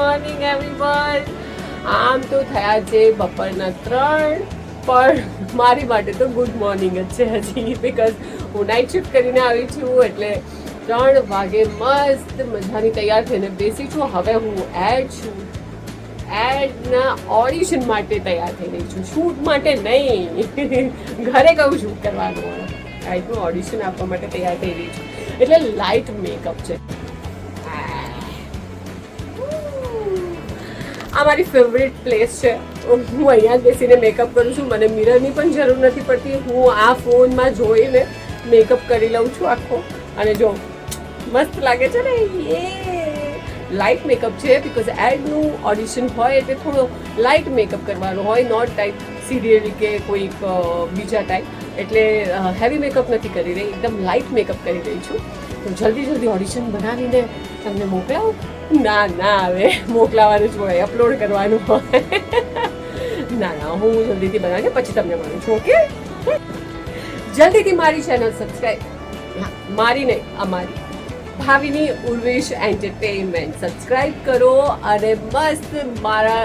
Morning everyone. આમ તો થયા છે બપોરના 3, પણ મારી માટે તો ગુડ મોર્નિંગ જ છે હજી, બિકોઝ હું નાઇટ શિફ્ટ કરીને આવી છું. એટલે 3 વાગે મસ્ત મજાની તૈયાર થઈને બેસી છું. હવે હું એડના ઓડિશન માટે તૈયાર થઈ રહી છું, શૂટ માટે નહીં. ઘરે કહું શૂટ કરવાનું, એડનું ઓડિશન આપવા માટે તૈયાર થઈ રહી છું. એટલે લાઇટ મેકઅપ છે. આ મારી ફેવરેટ પ્લેસ છે. હું અહીંયા જ બેસીને મેકઅપ કરું છું. મને મિરરની પણ જરૂર નથી પડતી. હું આ ફોનમાં જોઈને મેકઅપ કરી લઉં છું આખો. અને જો મસ્ત લાગે છે ને, લાઇટ મેકઅપ છે, બિકોઝ એડનું ઓડિશન હોય એટલે થોડો લાઇટ મેકઅપ કરવાનો હોય, નોટ ટાઈપ સિરિયલી કે કોઈક બીજા ટાઈપ. એટલે હેવી મેકઅપ નથી કરી રહી, એકદમ લાઇટ મેકઅપ કરી રહી છું. તો જલ્દી ઓડિશન બનાવીને તમને મોકલાવું? ના હવે મોકલાવાનું જ હોય, અપલોડ કરવાનું હોય. ના હું જલ્દીથી બનાવીને પછી તમને મળું છું. ઓકે, જલ્દીથી મારી ચેનલ સબસ્ક્રાઈબ, મારી નહીં અમારી ભાવિની ઉર્વેશ એન્ટરટેનમેન્ટ સબસ્ક્રાઈબ કરો અને મસ્ત મારા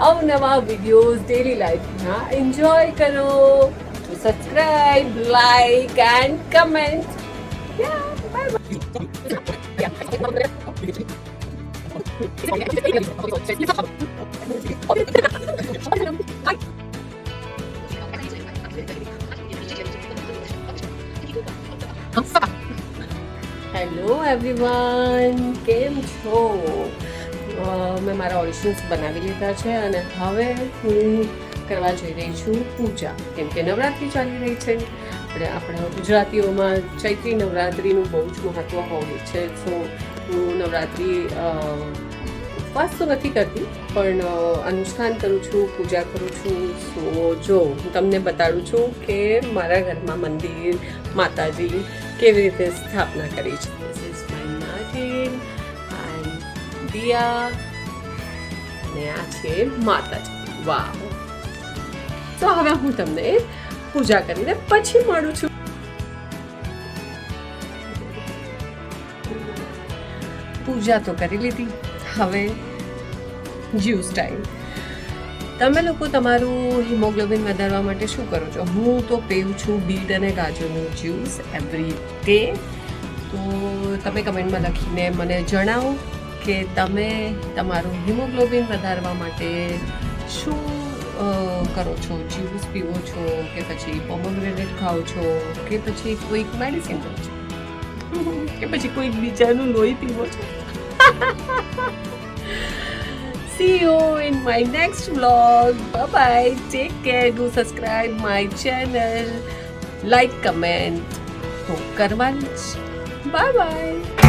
અવનવા વિડીયોઝ ડેલી લાઈફના એન્જોય કરો. Subscribe, like and comment. Hello everyone, કેમ છો? મેં મારા ઓડિશન્સ બનાવી લીધા છે અને હવે હું કરવા જઈ રહી છું પૂજા, કેમ કે નવરાત્રિ ચાલી રહી છે. એટલે આપણા ગુજરાતીઓમાં ચૈત્રી નવરાત્રિનું બહુ જ મહત્ત્વ હોય છે. સો હું નવરાત્રિ ઉપવાસ તો નથી કરતી, પણ અનુષ્ઠાન કરું છું, પૂજા કરું છું. સો જો હું તમને બતાડું છું કે મારા ઘરમાં મંદિર, માતાજી કેવી રીતે સ્થાપના કરી છે. This is my Nagin and દિયા, અને આ છે માતાજી. વાહ! તો હવે હું તમને પૂજા કરીને પછી મળું છું. પૂજા તો કરી લીધી, હવે જ્યુસ ટાઈમ. તમે લોકો તમારું હિમોગ્લોબિન વધારવા માટે શું કરો છો? હું તો પીઉં છું બીટ અને ગાજરનું જ્યુસ એવરી ડે. તો તમે કમેન્ટમાં લખીને મને જણાવો કે તમે તમારું હિમોગ્લોબિન વધારવા માટે શું કરો છો? જ્યુસ પીવો છો કે પછી પોમોગ્રેનેટ ખાઓ છો કે પછી કોઈક મેડિસિન લો છો કે પછી કોઈક બીજાનું લોહી પીવો છો? See you in my next vlog. Bye bye. Take care. Do subscribe my channel. Like, comment. તો કરવાનું જ. Bye bye.